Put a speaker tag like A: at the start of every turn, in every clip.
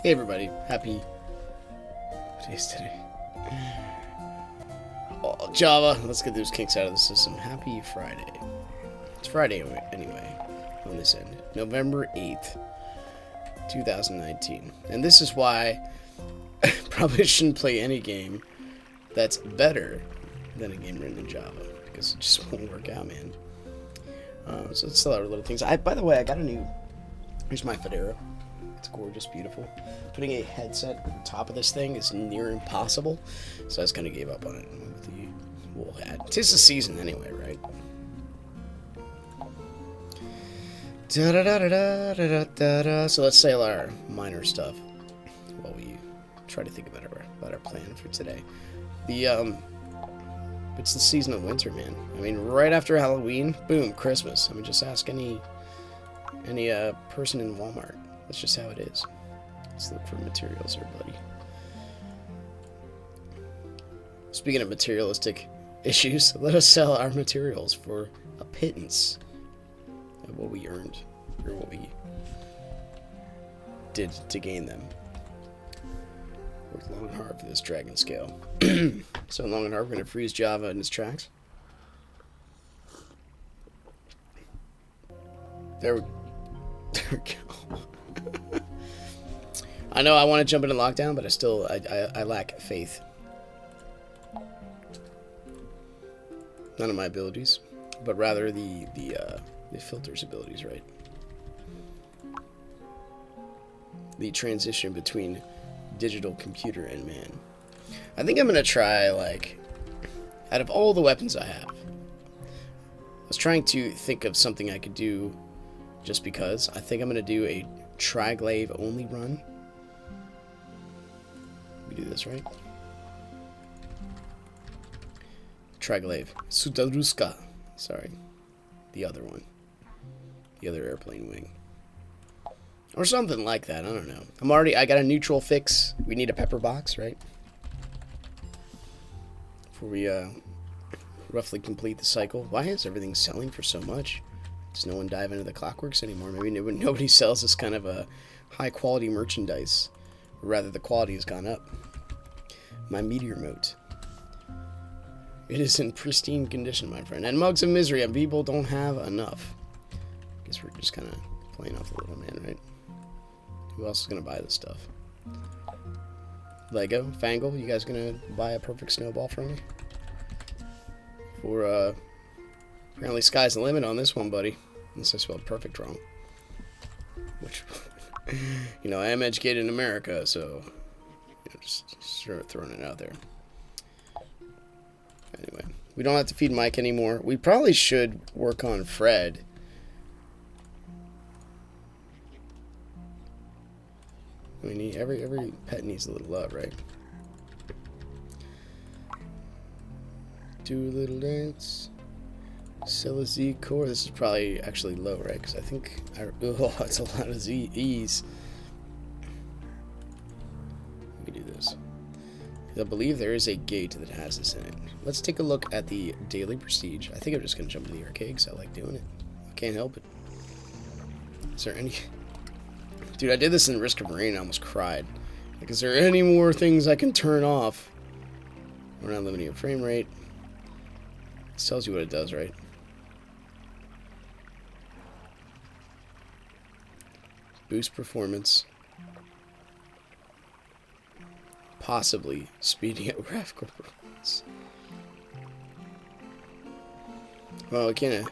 A: Hey everybody, happy... What day is today? Oh, Java, let's get those kinks out of the system. Happy Friday. It's Friday anyway, on this end. November 8th, 2019. And this is why I probably shouldn't play any game that's better than a game written in Java, because it just won't work out, man. So it's still our little things. By the way, I got a new... Here's my Fedora. It's gorgeous, beautiful. Putting a headset at the top of this thing is near impossible, so I just kind of gave up on it. We'll add. 'Tis the season anyway, right? So let's sail our minor stuff while we try to think about our plan for today. It's the season of winter, man. I mean, right after Halloween, boom, Christmas. I mean, just ask any person in Walmart. That's just how it is. Let's look for materials here, buddy. Speaking of materialistic issues, let us sell our materials for a pittance of what we earned, or what we did to gain them. Worked long and hard for this dragon scale. So long and hard, we're going to freeze Java in its tracks. There we go. I know I want to jump into lockdown, but I lack faith. None of my abilities, but rather the filter's abilities, right? The transition between digital computer and man. I think I'm gonna try, like, out of all the weapons I have, I was trying to think of something I could do just because. I think I'm gonna do a tri-glaive only run. We do this, right? Tri-glaive. Sudaruska. Sorry. The other one. The other airplane wing. Or something like that. I don't know. I got a neutral fix. We need a pepper box, right? Before we roughly complete the cycle. Why is everything selling for so much? Does no one dive into the Clockworks anymore? Maybe nobody sells this kind of a high quality merchandise. Or rather, the quality has gone up. My meteor moat. It is in pristine condition, my friend. And mugs of misery, and people don't have enough. Guess we're just kind of playing off the little man, right? Who else is going to buy this stuff? Lego? Fangle? You guys going to buy a perfect snowball from me? For, apparently sky's the limit on this one, buddy. Unless I spelled perfect wrong. Which, you know, I am educated in America, so, you know, just start throwing it out there. Anyway, we don't have to feed Mike anymore. We probably should work on Fred. I mean, every pet needs a little love, right? Do a little dance. Sell a Z core. This is probably actually low, right? Because I think oh, it's a lot of E's. Let me do this. I believe there is a gate that has this in it. Let's take a look at the daily prestige. I think I'm just gonna jump to the arcade because I like doing it. I can't help it. Is there any? Dude, I did this in Risk of Rain and I almost cried. Like, is there any more things I can turn off? We're not limiting your frame rate. This tells you what it does, right? Boost performance. Possibly speeding up graphical performance. Well, I can't.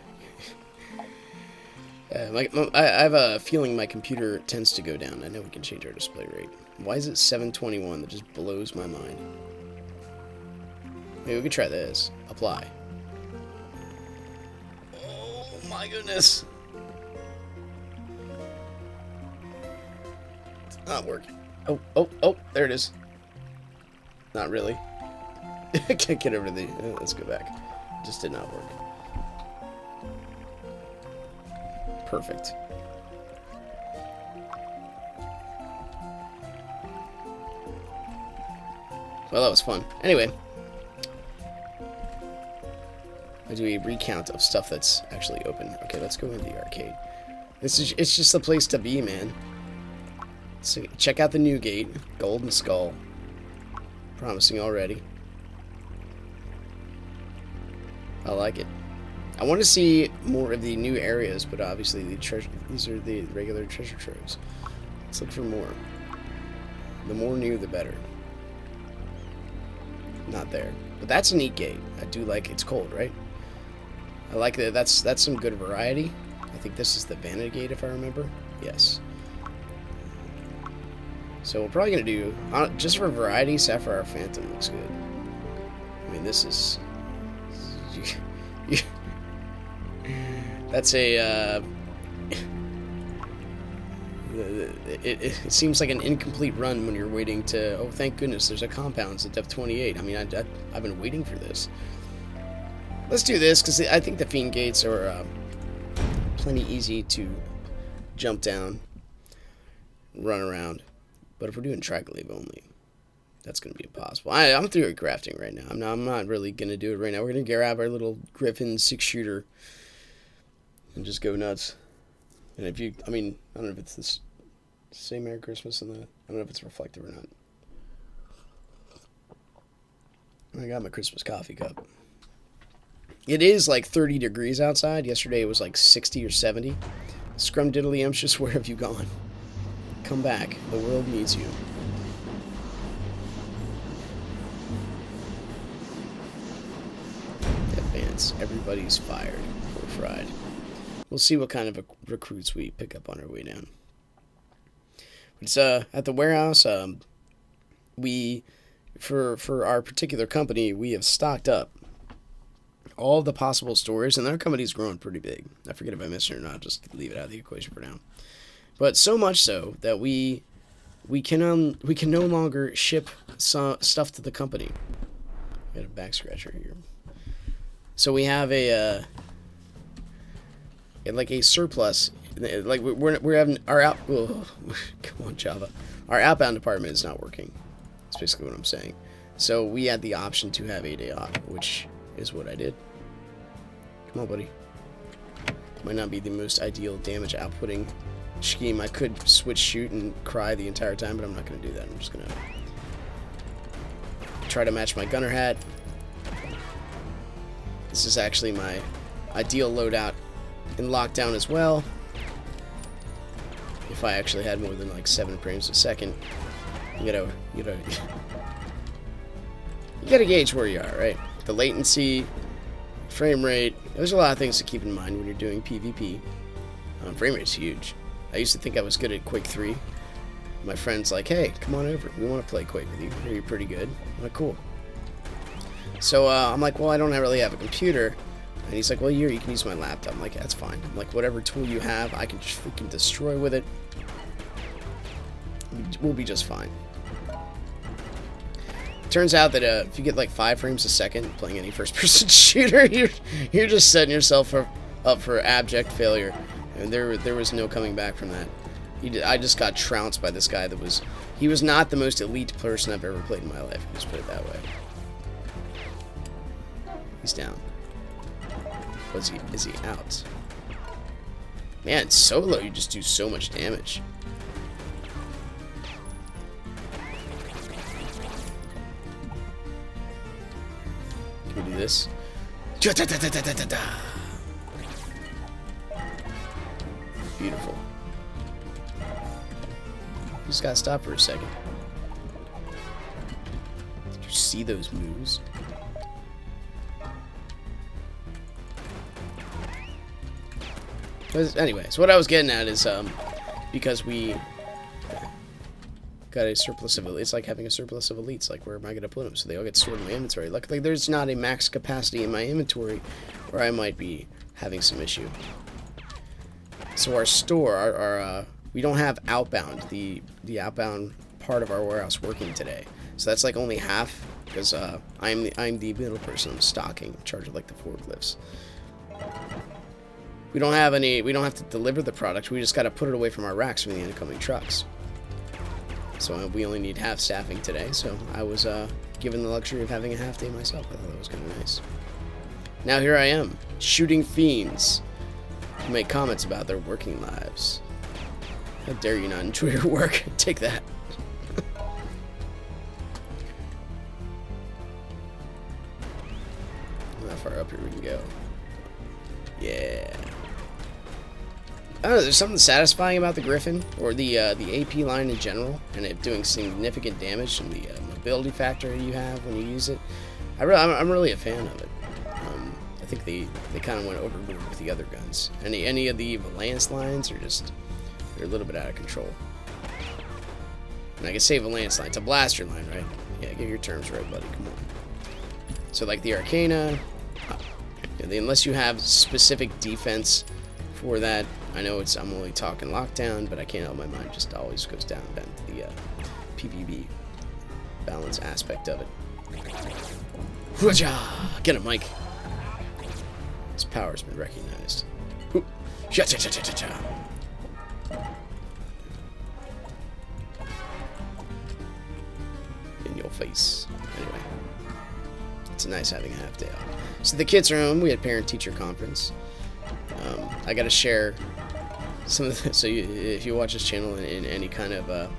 A: I have a feeling my computer tends to go down. I know we can change our display rate. Why is it 721? That just blows my mind. Maybe we could try this. Apply. Oh my goodness. It's not working. Oh, there it is. Not really. I can't get over the... let's go back. Just did not work. Perfect. Well, that was fun. Anyway. I do a recount of stuff that's actually open. Okay, let's go into the arcade. It's just the place to be, man. So check out the new gate, Golden Skull. Promising already. I like it. I want to see more of the new areas, but obviously these are the regular treasure troves. Let's look for more. The more new, the better. Not there. But that's a neat gate. I do like it's cold, right? I like that. That's some good variety. I think this is the Vanity Gate, if I remember. Yes. So we're probably going to do, just for variety, Sapphire Phantom looks good. I mean, this is... that's a... It seems like an incomplete run when you're waiting to... Oh, thank goodness, there's a compounds at depth 28. I mean, I've been waiting for this. Let's do this, because I think the Fiend Gates are plenty easy to jump down, run around. But if we're doing Triglaive only, that's going to be impossible. I'm through at crafting right now. I'm not really going to do it right now. We're going to grab our little Griffin 6-shooter and just go nuts. And if you, I mean, I don't know if it's this say Merry Christmas in the, I don't know if it's reflective or not. I got my Christmas coffee cup. It is like 30 degrees outside. Yesterday it was like 60 or 70. Scrumdiddlyumptious, where have you gone? Come back. The world needs you. Advance. Everybody's fired or fried. We'll see what kind of recruits we pick up on our way down. It's at the warehouse. We for our particular company, we have stocked up all the possible stores, and our company's growing pretty big. I forget if I missed it or not. Just leave it out of the equation for now. But so much so that we can no longer ship stuff to the company. Got a back scratcher here. So we have a surplus. Like we're having our come on Java. Our outbound department is not working. That's basically what I'm saying. So we had the option to have a day off, which is what I did. Come on, buddy. Might not be the most ideal damage outputting scheme. I could switch shoot and cry the entire time, but I'm not going to do that. I'm just going to try to match my gunner hat. This is actually my ideal loadout in lockdown as well. If I actually had more than like 7 frames a second, you gotta gauge where you are, right? The latency, frame rate. There's a lot of things to keep in mind when you're doing PvP. Frame rate's huge. I used to think I was good at Quake 3. My friend's like, hey, come on over. We want to play Quake with you. You're pretty good. I'm like, cool. So I'm like, well, I don't really have a computer. And he's like, well, you can use my laptop. I'm like, that's fine. I'm like, whatever tool you have, I can just freaking destroy with it. We'll be just fine. Turns out that if you get like 5 frames a second playing any first-person shooter, you're just setting yourself up for abject failure. And there was no coming back from that. I just got trounced by this guy he was not the most elite person I've ever played in my life. Let's put it that way. He's down. Is he out? Man, solo, you just do so much damage. Can we do this? Beautiful. Just gotta stop for a second. Did you see those moves? Anyway, so what I was getting at is, because we got a surplus of elites, it's like having a surplus of elites. Like, where am I going to put them? So they all get stored in my inventory. Luckily, there's not a max capacity in my inventory where I might be having some issue. So our store, we don't have outbound, the outbound part of our warehouse working today. So that's like only half, because I'm the middle person. I'm stocking, in charge of like the forklifts. We don't have to deliver the product. We just got to put it away from our racks from the incoming trucks. So we only need half staffing today. So I was given the luxury of having a half day myself. I thought that was kind of nice. Now here I am, shooting fiends to make comments about their working lives. How dare you not enjoy your work? Take that. How far up here we can go? Yeah. I don't know, there's something satisfying about the Griffin, or the AP line in general, and it doing significant damage, and the mobility factor you have when you use it. I'm really a fan of it. I think they kind of went overboard with the other guns. Any of the Valance lines are just, they're a little bit out of control. And I can say Valance line, it's a blaster line, right? Yeah, get your terms right, buddy, come on. So like the Arcana, unless you have specific defense for that, I know I'm only talking lockdown, but I can't help my mind just always goes down to the PvP balance aspect of it. Get him, Mike. His power's been recognized. In your face. Anyway, it's nice having a half day off. So the kids are home. We had parent-teacher conference. I got to share some of the, so if you watch this channel in any kind of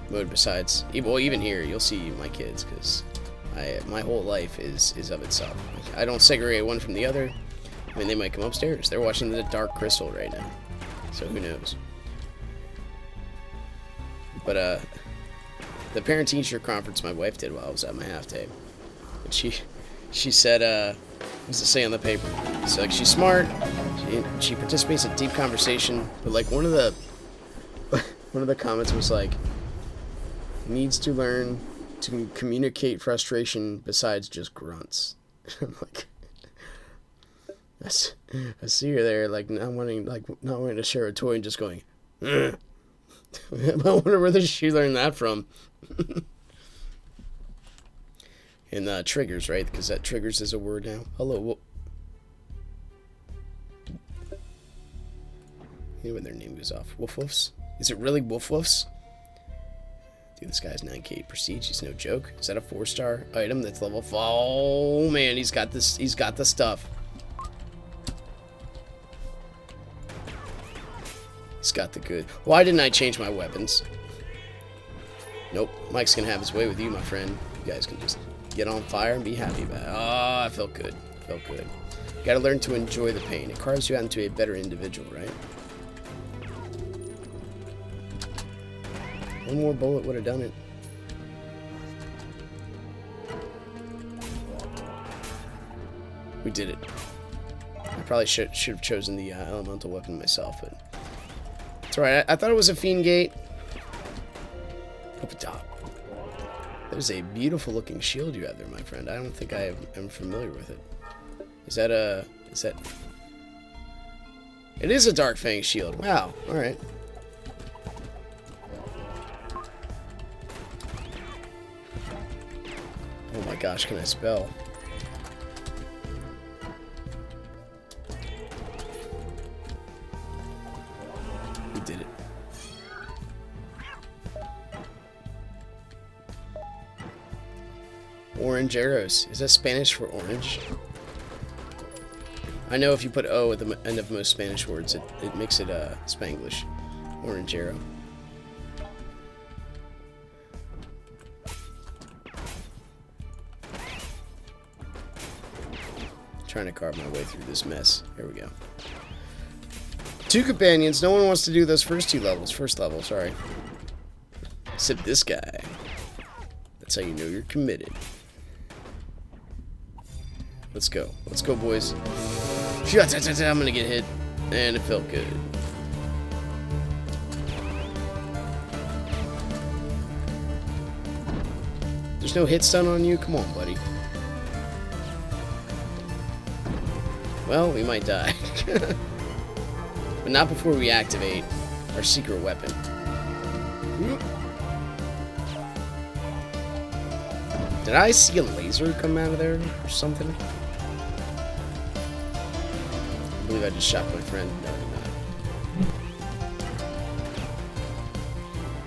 A: mode besides, well, even here, you'll see my kids, because my whole life is of itself. I don't segregate one from the other. I mean, they might come upstairs. They're watching the Dark Crystal right now, so who knows. But the parent-teacher conference my wife did while I was at my half day, and she said, what's it say on the paper? So like, she's smart. She participates in deep conversation, but like one of the comments was like, needs to learn to communicate frustration besides just grunts. I'm like, I see her there, like not wanting to share a toy and just going, I wonder where she learned that from. And triggers, right? Because that triggers is a word now. Hello. You know when their name goes off. Woof Woofs? Is it really Woof Woofs? Dude, this guy's 9k prestige. He's no joke. Is that a 4-star item that's level 4? Oh man, he's got this. He's got the stuff. He's got the good. Why didn't I change my weapons? Nope. Mike's gonna have his way with you, my friend. You guys can just get on fire and be happy about it. Oh, I felt good. Felt good. You gotta learn to enjoy the pain. It carves you out into a better individual, right? One more bullet would have done it. We did it. I probably should have chosen the elemental weapon myself, but it's alright. I thought it was a fiend gate. Up top. There's a beautiful looking shield you have there, my friend. I don't think I am familiar with it. Is that a... Is that... It is a Dark Fang shield. Wow. Alright. Oh my gosh, can I spell? We did it. Orange arrows. Is that Spanish for orange? I know if you put O at the end of most Spanish words, it makes it Spanglish. Orange arrow. Trying to carve my way through this mess. Here we go. 2 companions. No one wants to do those first 2 levels. First level, sorry. Except this guy. That's how you know you're committed. Let's go. Let's go, boys. I'm gonna get hit. And it felt good. There's no hit stun on you? Come on, buddy. Well, we might die. But not before we activate our secret weapon. Did I see a laser come out of there or something? I believe I just shot my friend. No, I did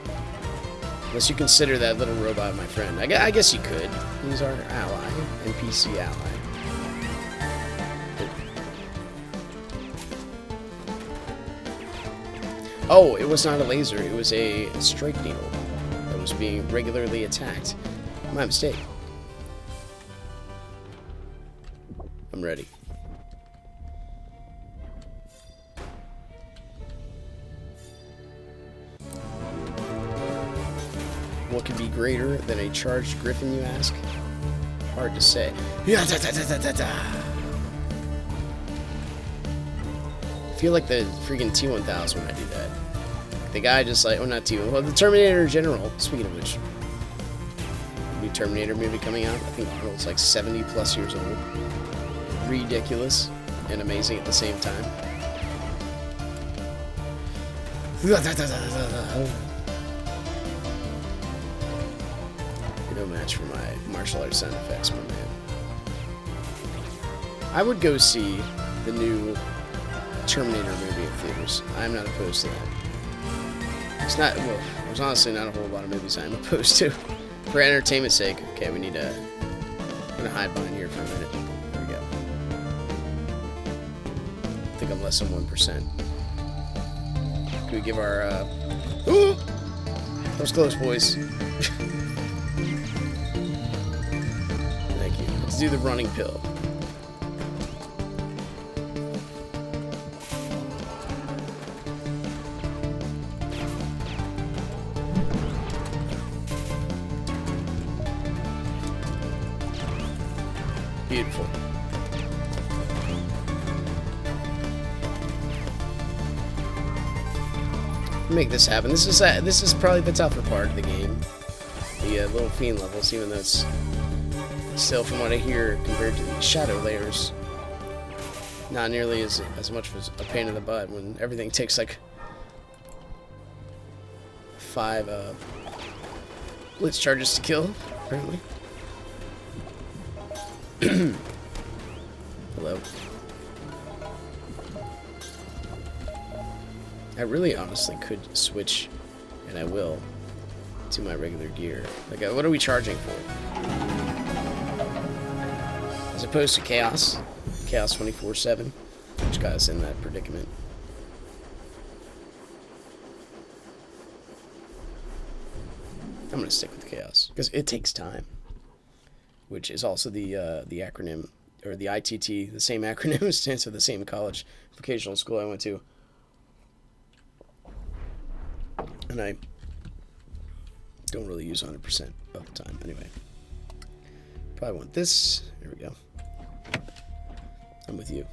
A: not. Unless you consider that little robot my friend. I guess you could. He's our ally. NPC ally. Oh, it was not a laser. It was a strike needle that was being regularly attacked. My mistake. I'm ready. What could be greater than a charged griffin, you ask? Hard to say. I feel like the freaking T-1000 when I do that. The guy just like, oh, not T-1000, well, the Terminator in general. Speaking of which, new Terminator movie coming out. I think Arnold's like 70 plus years old. Ridiculous and amazing at the same time. No match for my martial arts sound effects, my man. I would go see the new Terminator movie in theaters. I'm not opposed to that. It's not, well, there's honestly not a whole lot of movies I'm opposed to. For entertainment's sake, okay, we need to, I'm gonna hide behind here for a minute. There we go. I think I'm less than 1%. Can we give our, ooh! That was close, boys. Thank you. Let's do the running pill. Beautiful. Make this happen. This is probably the tougher part of the game. The little fiend levels, even though it's still, from what I hear, compared to the shadow layers, not nearly as much of a pain in the butt when everything takes like 5 blitz charges to kill, apparently. Hello. I really honestly could switch, and I will, to my regular gear. Like, what are we charging for? As opposed to Chaos. Chaos 24/7, which got us in that predicament. I'm going to stick with Chaos, because it takes time. Which is also the acronym, or the ITT, the same acronym, stands for the same college vocational school I went to. And I don't really use 100% of the time. Anyway, probably want this. There we go. I'm with you.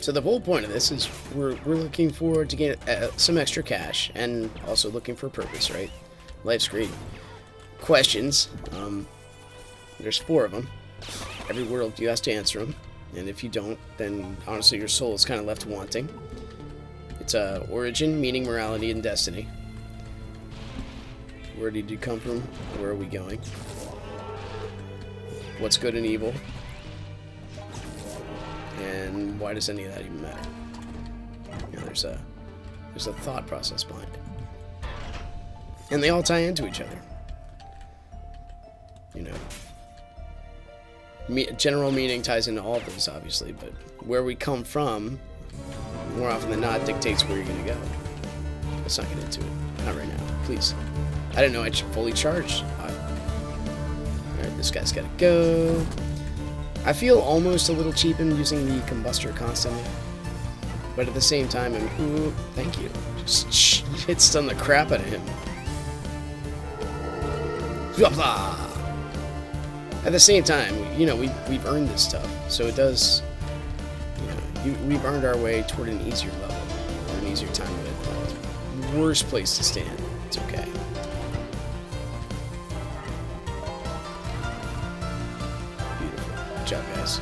A: So the whole point of this is we're looking forward to get some extra cash, and also looking for a purpose, right? Life's great. Questions. There's 4 of them. Every world you have to answer them, and if you don't, then honestly your soul is kind of left wanting. It's origin, meaning, morality, and destiny. Where did you come from? Where are we going? What's good and evil? And why does any of that even matter? You know, there's a thought process behind it, and they all tie into each other. You know, general meaning ties into all of those, obviously, but where we come from, more often than not, dictates where you're going to go. Let's not get into it. Not right now, please. I didn't know I fully charged. Alright, this guy's got to go. I feel almost a little cheap in using the combustor constantly, but at the same time, ooh, thank you. Just hit stun the crap out of him. At the same time, you know, we've earned this stuff, so it does, you know, we've earned our way toward an easier level, or an easier time of it. Worst place to stand. It's okay. Beautiful. Good job, guys.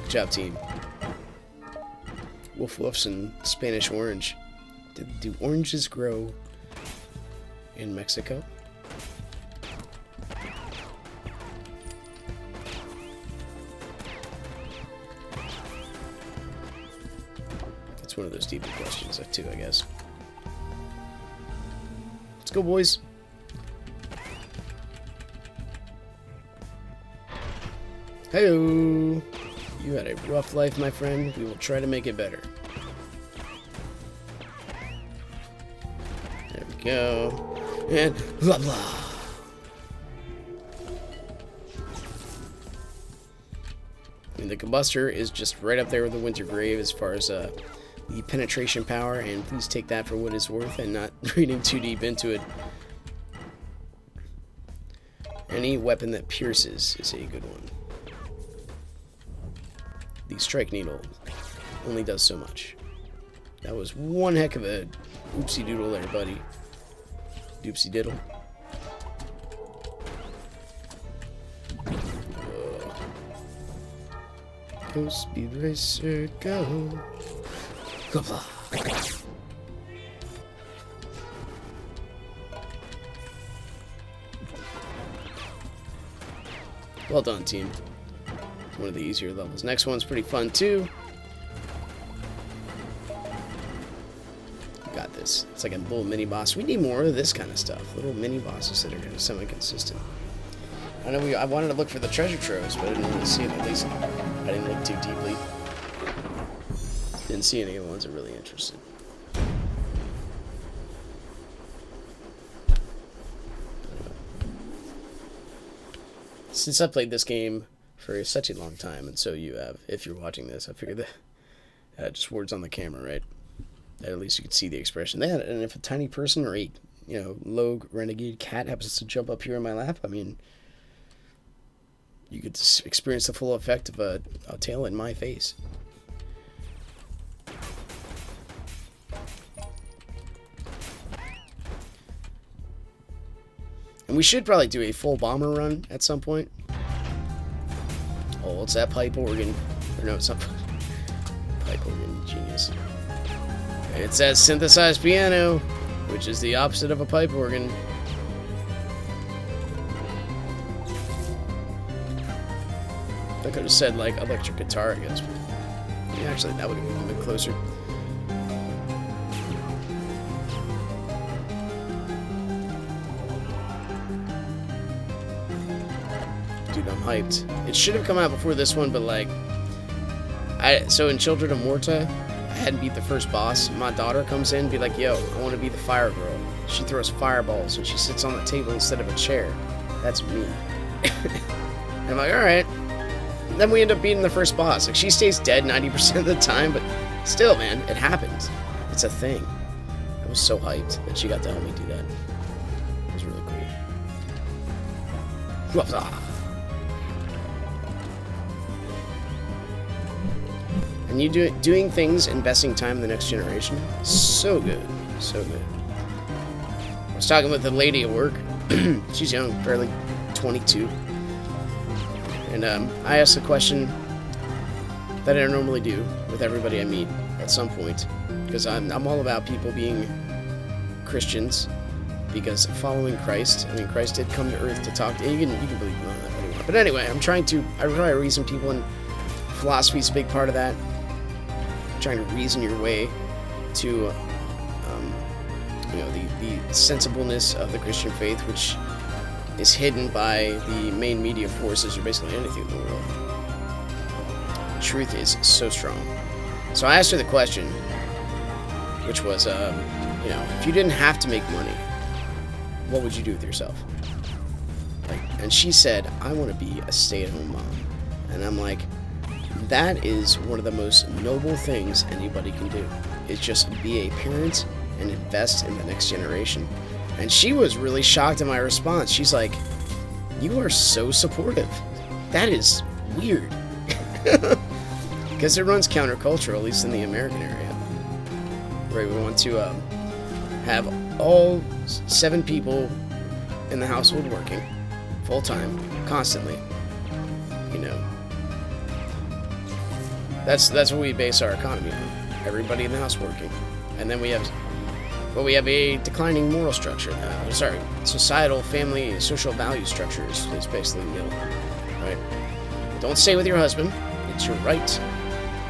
A: Good job, team. Wolf Woofs and Spanish Orange. Do oranges grow in Mexico? One of those deeper questions, too, I guess. Let's go, boys. Hey-o. You had a rough life, my friend. We will try to make it better. There we go. And blah blah. I mean, the combustor is just right up there with the winter grave as far as the penetration power, and please take that for what it's worth and not reading too deep into it. Any weapon that pierces is a good one. The strike needle only does so much. That was one heck of a oopsie doodle there, buddy. Doopsie diddle. Go, speed racer, go. Go, blah. Well done, team. It's one of the easier levels. Next one's pretty fun, too. Got this. It's like a little mini-boss. We need more of this kind of stuff. Little mini-bosses that are semi-consistent. I know I wanted to look for the treasure troves, but I didn't really see them. At least I didn't look too deeply. Didn't see any of the ones that really interested. Since I played this game for such a long time, and so you have, if you're watching this, I figured that just words on the camera, right? That at least you could see the expression. And if a tiny person or a low renegade cat happens to jump up here in my lap, I mean, you could experience the full effect of a tail in my face. And we should probably do a full bomber run at some point. Oh, it's that pipe organ. Or no, it's not pipe organ. Genius. It's that synthesized piano, which is the opposite of a pipe organ. I could have said, like, electric guitar, I guess. But yeah, actually, that would have been a bit closer. Dude, I'm hyped. It should have come out before this one, but, like... So in Children of Morta, I hadn't beat the first boss. My daughter comes in and be like, yo, I want to be the fire girl. She throws fireballs, and she sits on the table instead of a chair. That's me. And I'm like, alright. Then we end up beating the first boss. Like, she stays dead 90% of the time, but still, man, it happens. It's a thing. I was so hyped that she got to help me do that. It was really cool. And you doing things, investing time in the next generation, so good. So good. I was talking with a lady at work. She's young, barely 22. And I asked a question that I normally do with everybody I meet at some point, because I'm all about people being Christians, because following Christ, I mean, Christ did come to earth to talk to you. You can believe none of that anymore. But anyway, I try to reason people, and philosophy is a big part of that. Trying to reason your way to, the sensibleness of the Christian faith, which is hidden by the main media forces or basically anything in the world. Truth is so strong. So I asked her the question, which was, if you didn't have to make money, what would you do with yourself? And she said, I want to be a stay-at-home mom. And I'm like, that is one of the most noble things anybody can do, is just be a parent and invest in the next generation. And she was really shocked at my response. She's like, you are so supportive. That is weird. Because it runs counterculture, at least in the American area. Right, we want to have all 7 people in the household working full-time, constantly. That's what we base our economy on. Everybody in the house working. And then we have a declining moral structure. Societal, family, social value structure is basically nil. Right? Don't stay with your husband. It's your right.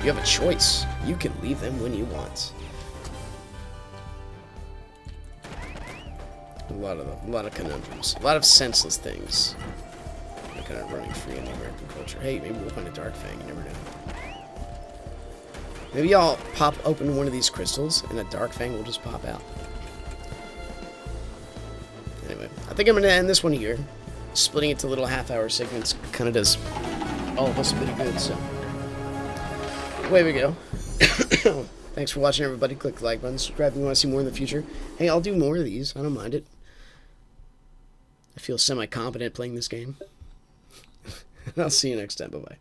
A: You have a choice. You can leave them when you want. A lot of conundrums. A lot of senseless things. kind of running free in the American culture. Hey, maybe we'll find a Dark Fang. You never know. Maybe I'll pop open one of these crystals, and a Dark Fang will just pop out. Anyway, I think I'm going to end this one here. Splitting it to little half-hour segments kind of does all of us a bit of good, so away we go. Thanks for watching, everybody. Click the like button, subscribe if you want to see more in the future. Hey, I'll do more of these. I don't mind it. I feel semi-competent playing this game. I'll see you next time. Bye-bye.